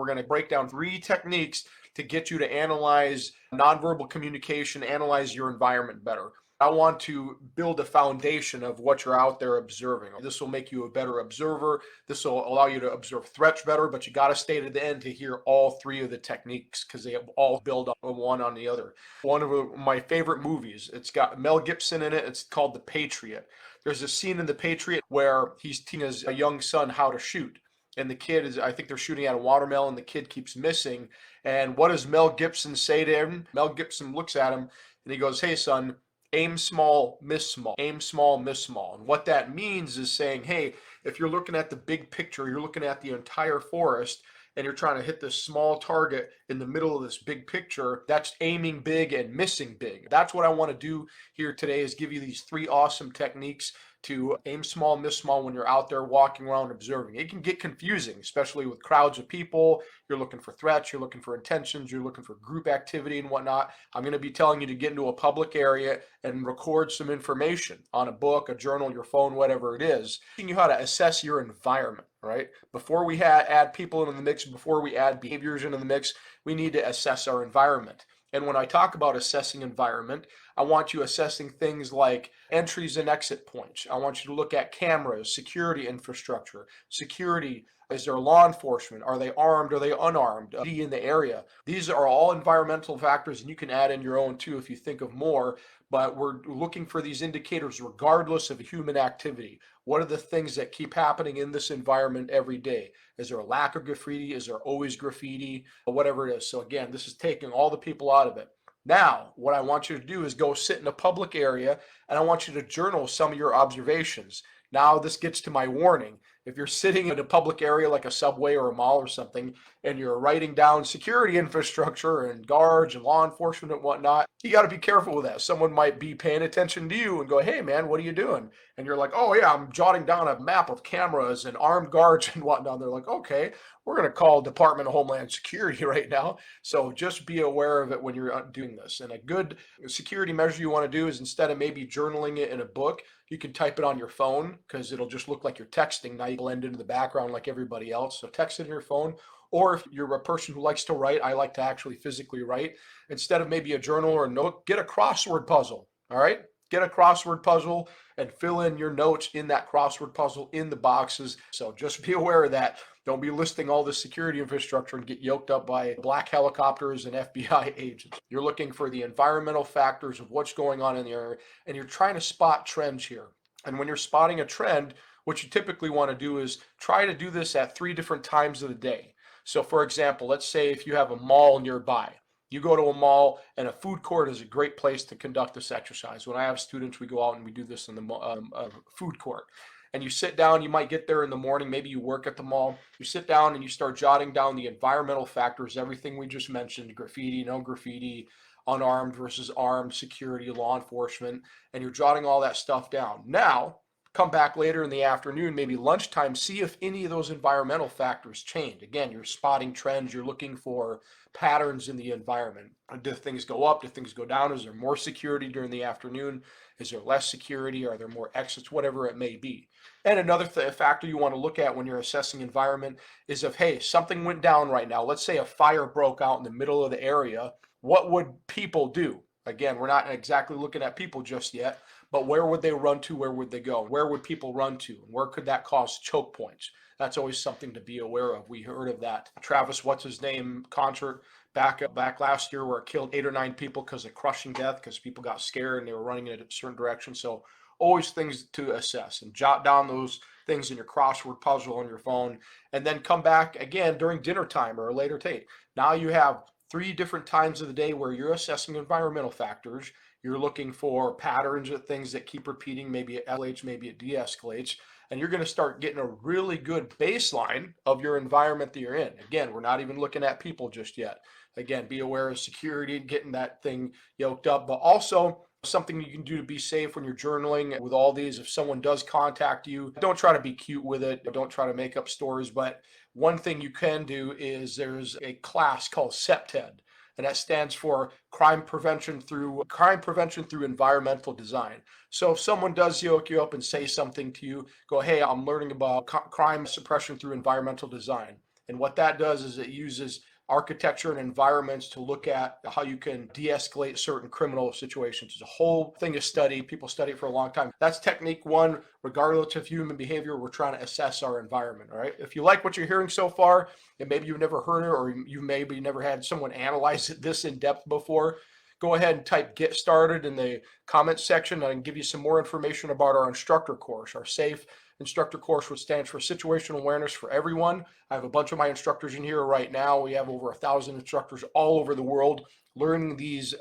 going to break down 3 techniques to get you to analyze nonverbal communication, analyze your environment better. I want to build a foundation of what you're out there observing. This will make you a better observer. This will allow you to observe threats better, but you got to stay to the end to hear all 3 of the techniques because they all build on one on the other. One of my favorite movies, it's got Mel Gibson in it. It's called The Patriot. There's a scene in The Patriot where he's teaching his young son how to shoot. And the kid is, I think they're shooting at a watermelon. The kid keeps missing. And what does Mel Gibson say to him? Mel Gibson looks at him and he goes, "Hey, son, aim small, miss small. Aim small, miss small." And what that means is saying, hey, if you're looking at the big picture, you're looking at the entire forest, and you're trying to hit this small target in the middle of this big picture, that's aiming big and missing big. That's what I want to do here today, is give you these 3 awesome techniques to aim small, miss small when you're out there walking around observing. It can get confusing, especially with crowds of people. You're looking for threats, you're looking for intentions, you're looking for group activity and whatnot. I'm going to be telling you to get into a public area and record some information on a book, a journal, your phone, whatever it is, teaching you how to assess your environment, right? Before we add people into the mix, before we add behaviors into the mix, we need to assess our environment. And when I talk about assessing environment, I want you assessing things like entries and exit points. I want you to look at cameras, security infrastructure, security. Is there law enforcement? Are they armed? Are they unarmed? In the area. These are all environmental factors, and you can add in your own too if you think of more. But we're looking for these indicators regardless of human activity. What are the things that keep happening in this environment every day? Is there a lack of graffiti? Is there always graffiti? Whatever it is. So again, this is taking all the people out of it. Now, what I want you to do is go sit in a public area, and I want you to journal some of your observations. Now, this gets to my warning. If you're sitting in a public area like a subway or a mall or something, and you're writing down security infrastructure and guards and law enforcement and whatnot, you got to be careful with that. Someone might be paying attention to you and go, "Hey, man, what are you doing?" And you're like, "Oh, yeah, I'm jotting down a map of cameras and armed guards and whatnot." They're like, "Okay, we're going to call Department of Homeland Security right now." So just be aware of it when you're doing this. And a good security measure you want to do is, instead of maybe journaling it in a book, you can type it on your phone because it'll just look like you're texting. Now you blend into the background like everybody else. So text it in your phone. Or if you're a person who likes to write, I like to actually physically write. Instead of maybe a journal or a note, get a crossword puzzle. All right? Get a crossword puzzle and fill in your notes in that crossword puzzle in the boxes. So just be aware of that. Don't be listing all the security infrastructure and get yoked up by black helicopters and FBI agents. You're looking for the environmental factors of what's going on in the area, and you're trying to spot trends here. And when you're spotting a trend, what you typically want to do is try to do this at 3 different times of the day. So for example, let's say if you have a mall nearby, you go to a mall, and a food court is a great place to conduct this exercise. When I have students, we go out and we do this in the food court. And you sit down, you might get there in the morning, maybe you work at the mall. You sit down and you start jotting down the environmental factors, everything we just mentioned: graffiti, no graffiti, unarmed versus armed, security, law enforcement, and you're jotting all that stuff down. Now, come back later in the afternoon, maybe lunchtime, see if any of those environmental factors change. Again, you're spotting trends, you're looking for patterns in the environment. Do things go up? Do things go down? Is there more security during the afternoon? Is there less security? Are there more exits? Whatever it may be. And another factor you want to look at when you're assessing environment is if, hey, something went down right now. Let's say a fire broke out in the middle of the area. What would people do? Again, we're not exactly looking at people just yet, but where would they run to? Where would they go? Where would people run to? And where could that cause choke points? That's always something to be aware of. We heard of that Travis, what's his name, concert back last year where it killed 8 or 9 people because of crushing death because people got scared and they were running in a certain direction. So always things to assess, and jot down those things in your crossword puzzle on your phone, and then come back again during dinner time or a later date. Now you have 3 different times of the day where you're assessing environmental factors. You're looking for patterns of things that keep repeating. Maybe it escalates, maybe it de-escalates. And you're going to start getting a really good baseline of your environment that you're in. Again, we're not even looking at people just yet. Again, be aware of security and getting that thing yoked up. But also, something you can do to be safe when you're journaling with all these: if someone does contact you, don't try to be cute with it. Don't try to make up stories. But one thing you can do is there's a class called CPTED, and that stands for crime prevention through environmental design. So if someone does yoke you up and say something to you, go, "Hey, I'm learning about crime suppression through environmental design." And what that does is it uses architecture and environments to look at how you can de-escalate certain criminal situations. It's a whole thing to study. People study it for a long time. That's technique one. Regardless of human behavior, we're trying to assess our environment. All right. If you like what you're hearing so far, and maybe you've never heard it, or you maybe never had someone analyze it this in depth before, go ahead and type "get started" in the comments section. I can give you some more information about our instructor course, our SAFE instructor course, which stands for Situational Awareness for Everyone. I have a bunch of my instructors in here right now. We have over 1,000 instructors all over the world learning these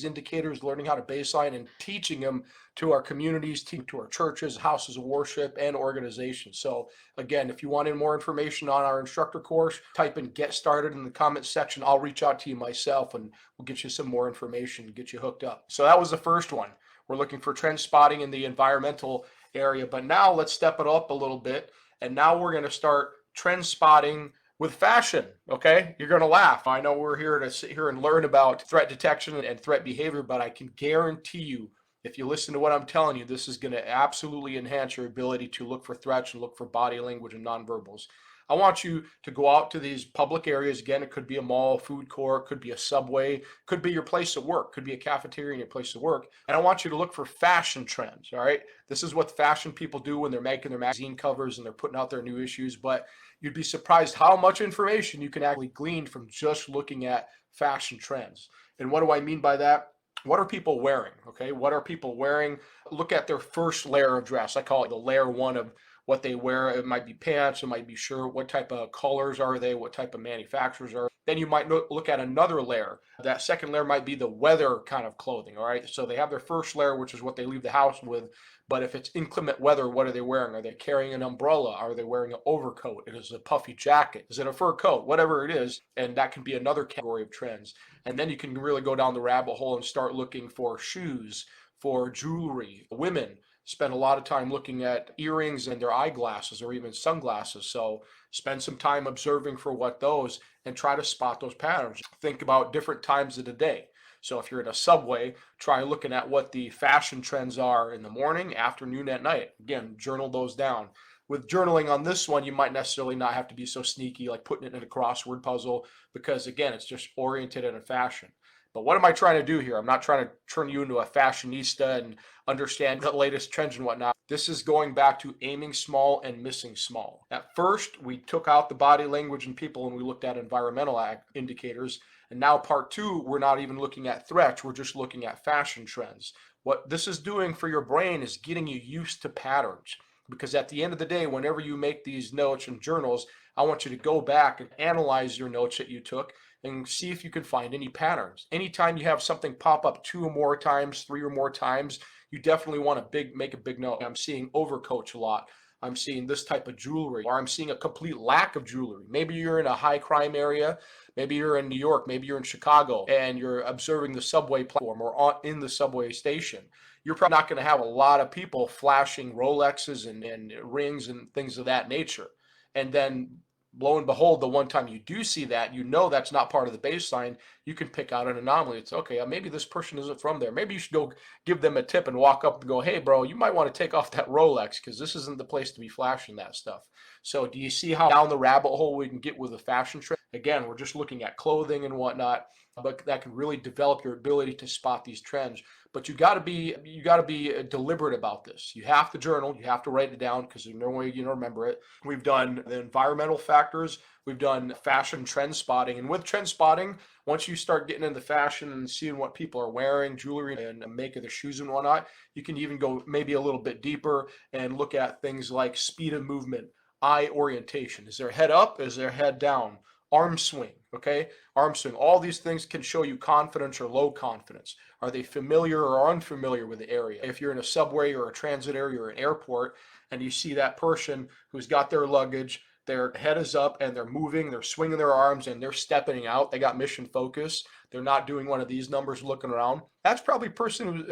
indicators, learning how to baseline, and teaching them to our communities, to our churches, houses of worship, and organizations. So again, if you want any more information on our instructor course, type in "get started" in the comments section. I'll reach out to you myself and we'll get you some more information, get you hooked up. So that was the first one. We're looking for trend spotting in the environmental area. But now let's step it up a little bit. And now we're going to start trend spotting with fashion. Okay. You're going to laugh. I know we're here to sit here and learn about threat detection and threat behavior, but I can guarantee you, if you listen to what I'm telling you, this is going to absolutely enhance your ability to look for threats and look for body language and nonverbals. I want you to go out to these public areas. Again, it could be a mall, food court, could be a subway, could be your place of work, could be a cafeteria in your place of work. And I want you to look for fashion trends. All right. This is what fashion people do when they're making their magazine covers and they're putting out their new issues. But you'd be surprised how much information you can actually glean from just looking at fashion trends. And what do I mean by that? What are people wearing? Okay. What are people wearing? Look at their first layer of dress. I call it the layer one of what they wear. It might be pants, it might be shirt. What type of colors are they? What type of manufacturers are? Then you might look at another layer. That second layer might be the weather kind of clothing. All right. So they have their first layer, which is what they leave the house with. But if it's inclement weather, what are they wearing? Are they carrying an umbrella? Are they wearing an overcoat? Is it a puffy jacket? Is it a fur coat? Whatever it is. And that can be another category of trends. And then you can really go down the rabbit hole and start looking for shoes, for jewelry. Women spend a lot of time looking at earrings and their eyeglasses or even sunglasses. So spend some time observing for what those and try to spot those patterns. Think about different times of the day. So if you're in a subway, try looking at what the fashion trends are in the morning, afternoon, at night. Again, journal those down. With journaling on this one, you might necessarily not have to be so sneaky like putting it in a crossword puzzle because, again, it's just oriented in a fashion. But what am I trying to do here? I'm not trying to turn you into a fashionista and understand the latest trends and whatnot. This is going back to aiming small and missing small. At first, we took out the body language and people and we looked at environmental indicators. And now part two, we're not even looking at threats. We're just looking at fashion trends. What this is doing for your brain is getting you used to patterns. Because at the end of the day, whenever you make these notes and journals, I want you to go back and analyze your notes that you took and see if you can find any patterns. Anytime you have something pop up 2 or more times, 3 or more times, you definitely want to make a big note. I'm seeing overcoats a lot. I'm seeing this type of jewelry, or I'm seeing a complete lack of jewelry. Maybe you're in a high crime area. Maybe you're in New York. Maybe you're in Chicago and you're observing the subway platform or in the subway station. You're probably not going to have a lot of people flashing Rolexes and rings and things of that nature. And then lo and behold, the one time you do see that, you know that's not part of the baseline, you can pick out an anomaly. It's okay, maybe this person isn't from there. Maybe you should go give them a tip and walk up and go, hey, bro, you might want to take off that Rolex because this isn't the place to be flashing that stuff. So do you see how down the rabbit hole we can get with a fashion trend? Again, we're just looking at clothing and whatnot, but that can really develop your ability to spot these trends. But you got to be deliberate about this. You have to journal. You have to write it down because there's no way you remember it. We've done the environmental factors. We've done fashion trend spotting. And with trend spotting, once you start getting into fashion and seeing what people are wearing, jewelry and make of their shoes and whatnot, you can even go maybe a little bit deeper and look at things like speed of movement, eye orientation. Is their head up? Is their head down? Arm swing, okay? Arm swing. All these things can show you confidence or low confidence. Are they familiar or unfamiliar with the area? If you're in a subway or a transit area or an airport and you see that person who's got their luggage, their head is up and they're moving, they're swinging their arms and they're stepping out, they got mission focus, they're not doing one of these numbers looking around, that's probably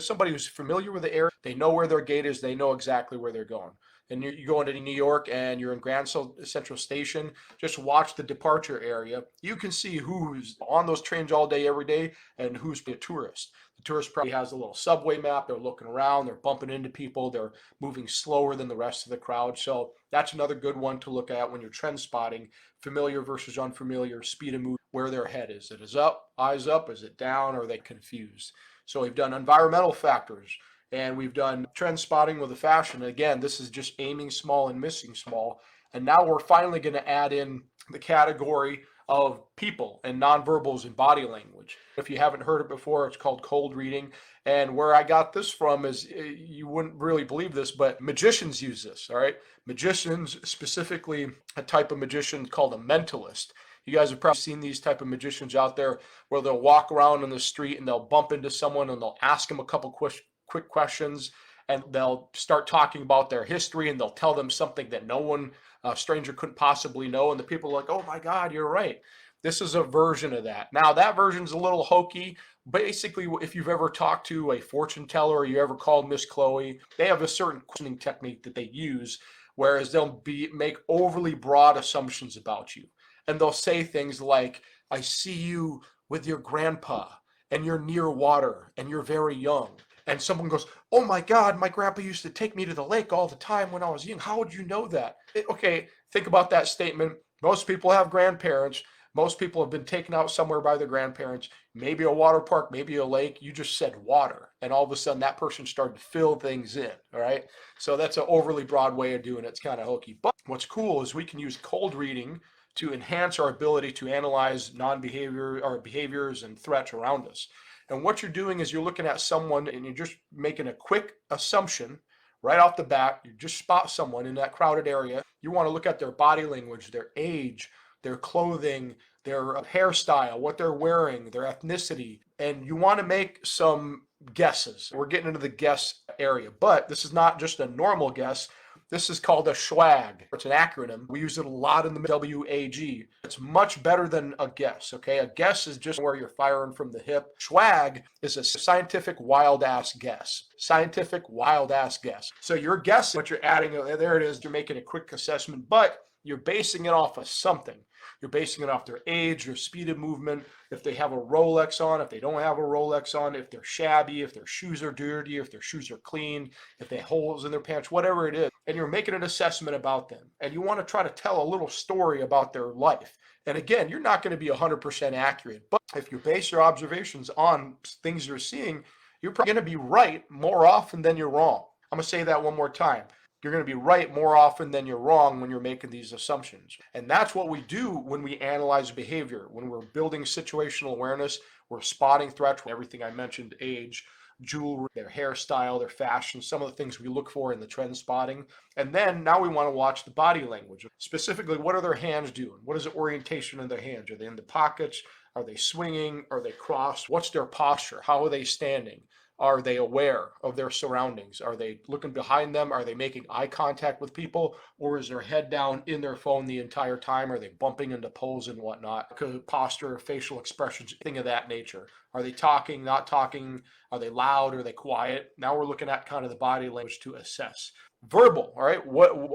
somebody who's familiar with the area. They know where their gate is, they know exactly where they're going. and you go into New York and you're in Grand Central Station, just watch the departure area. You can see who's on those trains all day, every day, and who's a tourist. The tourist probably has a little subway map. They're looking around, they're bumping into people, they're moving slower than the rest of the crowd. So that's another good one to look at when you're trend spotting, familiar versus unfamiliar, speed of move, where their head is. It is up, eyes up, is it down, or are they confused? So we've done environmental factors, and we've done trend spotting with the fashion. Again, this is just aiming small and missing small. And now we're finally going to add in the category of people and nonverbals and body language. If you haven't heard it before, it's called cold reading. And where I got this from is, you wouldn't really believe this, but magicians use this, all right? Magicians, specifically a type of magician called a mentalist. You guys have probably seen these type of magicians out there where they'll walk around on the street and they'll bump into someone and they'll ask them a couple quick questions, and they'll start talking about their history, and they'll tell them something that no one, a stranger, couldn't possibly know. And the people are like, oh my God, you're right. This is a version of that. Now, that version's a little hokey. Basically, if you've ever talked to a fortune teller or you ever called Miss Chloe, they have a certain questioning technique that they use, whereas they'll make overly broad assumptions about you. And they'll say things like, I see you with your grandpa, and you're near water, and you're very young. And someone goes, oh my God, my grandpa used to take me to the lake all the time when I was young. How would you know that? Okay, think about that statement. Most people have grandparents. Most people have been taken out somewhere by their grandparents, maybe a water park, maybe a lake. You just said water, and all of a sudden that person started to fill things in, all right? So that's an overly broad way of doing it. It's kind of hokey. But what's cool is we can use cold reading to enhance our ability to analyze non-behavior or behaviors and threats around us. And what you're doing is you're looking at someone and you're just making a quick assumption right off the bat. You just spot someone in that crowded area. You want to look at their body language, their age, their clothing, their hairstyle, what they're wearing, their ethnicity, and you want to make some guesses. We're getting into the guess area, but this is not just a normal guess. This is called a SWAG. It's an acronym. We use it a lot in the WAG. It's much better than a guess, okay? A guess is just where you're firing from the hip. SWAG is a scientific wild-ass guess. Scientific wild-ass guess. So you're guessing what you're adding. There it is. You're making a quick assessment, but you're basing it off of something. You're basing it off their age, their speed of movement, if they have a Rolex on, if they don't have a Rolex on, if they're shabby, if their shoes are dirty, if their shoes are clean, if they have holes in their pants, whatever it is. And you're making an assessment about them. And you want to try to tell a little story about their life. And again, you're not going to be 100% accurate. But if you base your observations on things you're seeing, you're probably going to be right more often than you're wrong. I'm going to say that one more time. You're going to be right more often than you're wrong when you're making these assumptions. And that's what we do when we analyze behavior. When we're building situational awareness, we're spotting threats, everything I mentioned, age, jewelry, their hairstyle, their fashion, some of the things we look for in the trend spotting. And then now we want to watch the body language. Specifically, what are their hands doing? What is the orientation of their hands? Are they in the pockets? Are they swinging? Are they crossed? What's their posture? How are they standing? Are they aware of their surroundings? Are they looking behind them? Are they making eye contact with people? Or is their head down in their phone the entire time? Are they bumping into poles and whatnot? Posture, facial expressions, thing of that nature. Are they talking, not talking? Are they loud? Are they quiet? Now we're looking at kind of the body language to assess. Verbal, all right?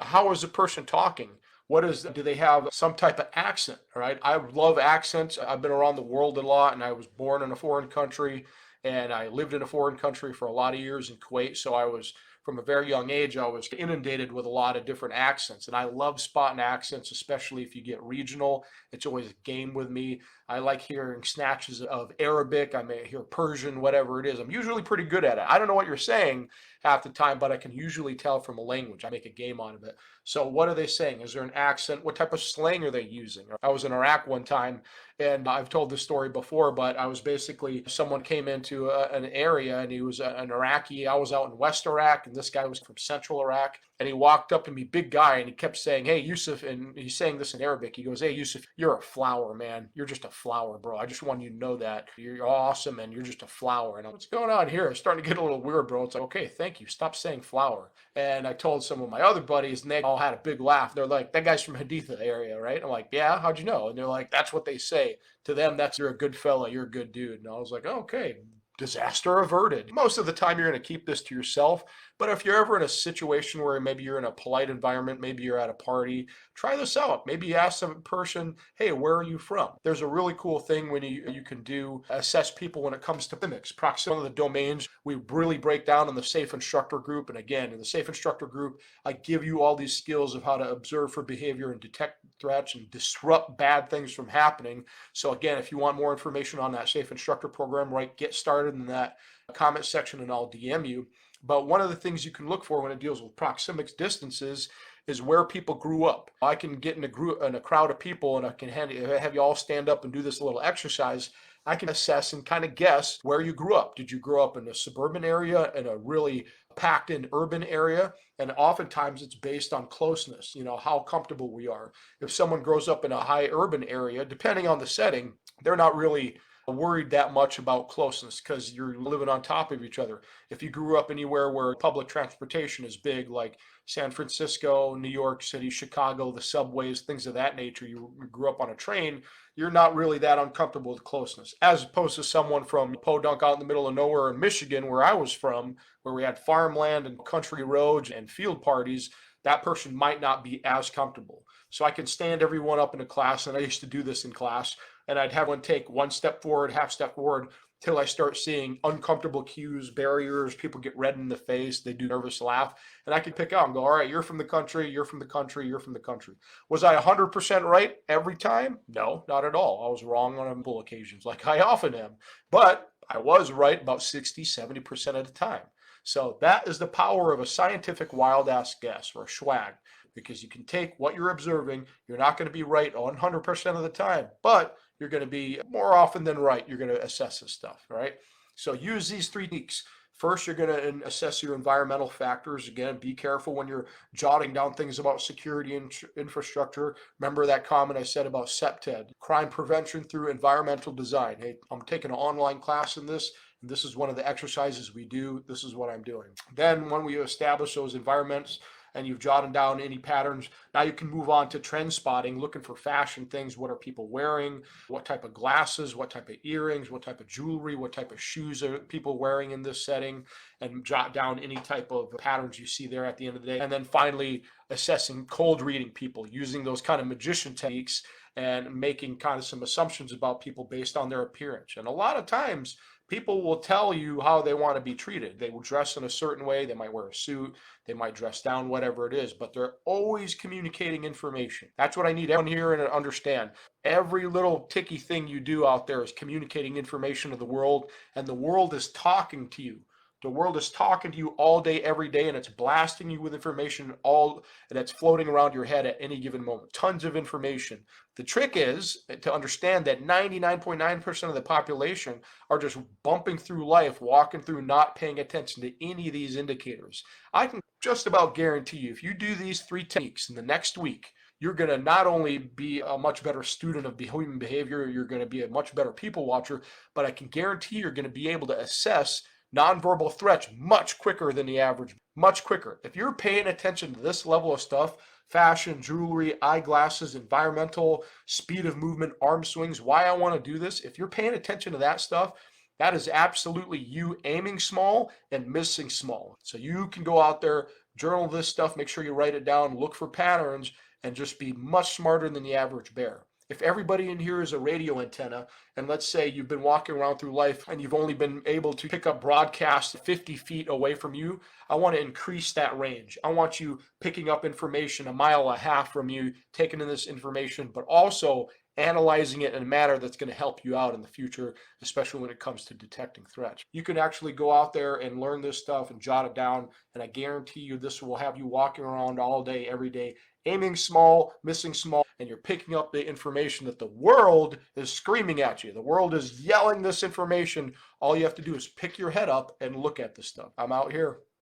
How is the person talking? Do they have some type of accent? All right. I love accents. I've been around the world a lot, and I was born in a foreign country. And I lived in a foreign country for a lot of years in Kuwait. So I was, from a very young age, I was inundated with a lot of different accents. And I love spotting accents, especially if you get regional. It's always a game with me. I like hearing snatches of Arabic. I may hear Persian, whatever it is. I'm usually pretty good at it. I don't know what you're saying half the time, but I can usually tell from a language. I make a game out of it. So what are they saying? Is there an accent? What type of slang are they using? I was in Iraq one time, and I've told this story before, but I was basically, someone came into an area, and he was an Iraqi. I was out in West Iraq, and this guy was from Central Iraq. And he walked up to me, big guy, and he kept saying, hey, Yousef, and he's saying this in Arabic. He goes, hey, Yousef, you're a flower, man. You're just a flower, bro. I just want you to know that. You're awesome, and you're just a flower. And I'm, what's going on here? It's starting to get a little weird, bro. It's like, okay, thank you. Stop saying flower. And I told some of my other buddies, and they all had a big laugh. They're like, that guy's from Haditha area, right? I'm like, yeah, how'd you know? And they're like, that's what they say. To them, that's, you're a good fella. You're a good dude. And I was like, okay, disaster averted. Most of the time, you're going to keep this to yourself. But if you're ever in a situation where maybe you're in a polite environment, maybe you're at a party, try this out. Maybe you ask some person, hey, where are you from? There's a really cool thing when you can do assess people when it comes to mimics. Proximity, one of the domains we really break down in the Safe Instructor group. And again, in the Safe Instructor group, I give you all these skills of how to observe for behavior and detect threats and disrupt bad things from happening. So again, if you want more information on that Safe Instructor program, right, get started in that comment section and I'll DM you. But one of the things you can look for when it deals with proxemics distances is where people grew up. I can get in a crowd of people and I can have you all stand up and do this little exercise. I can assess and kind of guess where you grew up. Did you grow up in a suburban area, in a really packed in urban area? And oftentimes it's based on closeness, how comfortable we are. If someone grows up in a high urban area, depending on the setting, they're not really worried that much about closeness because you're living on top of each other. If you grew up anywhere where public transportation is big, like San Francisco, New York City, Chicago, the subways, things of that nature, you grew up on a train, you're not really that uncomfortable with closeness. As opposed to someone from Podunk out in the middle of nowhere in Michigan, where I was from, where we had farmland and country roads and field parties, that person might not be as comfortable. So I can stand everyone up in a class, and I used to do this in class, and I'd have one take one step forward, half step forward, till I start seeing uncomfortable cues, barriers, people get red in the face, they do nervous laugh, and I could pick out and go, all right, you're from the country, you're from the country, you're from the country. Was I 100% right every time? No, not at all. I was wrong on a couple occasions, like I often am, but I was right about 60, 70% of the time. So that is the power of a scientific wild ass guess, or a schwag, because you can take what you're observing. You're not going to be right 100% of the time, but you're going to be more often than right. You're going to assess this stuff, right? So use these three techniques. First, you're going to assess your environmental factors. Again, be careful when you're jotting down things about security and infrastructure. Remember that comment I said about CPTED, crime prevention through environmental design. Hey, I'm taking an online class in this. This is one of the exercises we do. This is what I'm doing. Then when we establish those environments, and you've jotted down any patterns, now you can move on to trend spotting, looking for fashion things. What are people wearing? What type of glasses? What type of earrings? What type of jewelry? What type of shoes are people wearing in this setting? And jot down any type of patterns you see there at the end of the day. And then finally, assessing cold reading people, using those kind of magician techniques and making kind of some assumptions about people based on their appearance. And a lot of times, people will tell you how they want to be treated. They will dress in a certain way. They might wear a suit. They might dress down, whatever it is, but they're always communicating information. That's what I need everyone here to understand. Every little ticky thing you do out there is communicating information to the world, and the world is talking to you. The world is talking to you all day, every day, and it's blasting you with information and it's floating around your head at any given moment. Tons of information. The trick is to understand that 99.9% of the population are just bumping through life, walking through, not paying attention to any of these indicators. I can just about guarantee you, if you do these three techniques in the next week, you're going to not only be a much better student of human behavior, you're going to be a much better people watcher, but I can guarantee you're going to be able to assess nonverbal threats much quicker than the average, much quicker. If you're paying attention to this level of stuff, fashion, jewelry, eyeglasses, environmental, speed of movement, arm swings, why I want to do this, if you're paying attention to that stuff, that is absolutely you aiming small and missing small. So you can go out there, journal this stuff, make sure you write it down, look for patterns, and just be much smarter than the average bear. If everybody in here is a radio antenna, and let's say you've been walking around through life and you've only been able to pick up broadcasts 50 feet away from you, I want to increase that range. I want you picking up information a mile and a half from you, taking in this information, but also analyzing it in a manner that's going to help you out in the future, especially when it comes to detecting threats. You can actually go out there and learn this stuff and jot it down, and I guarantee you this will have you walking around all day, every day, aiming small, missing small, and you're picking up the information that the world is screaming at you. The world is yelling this information. All you have to do is pick your head up and look at this stuff. I'm out here.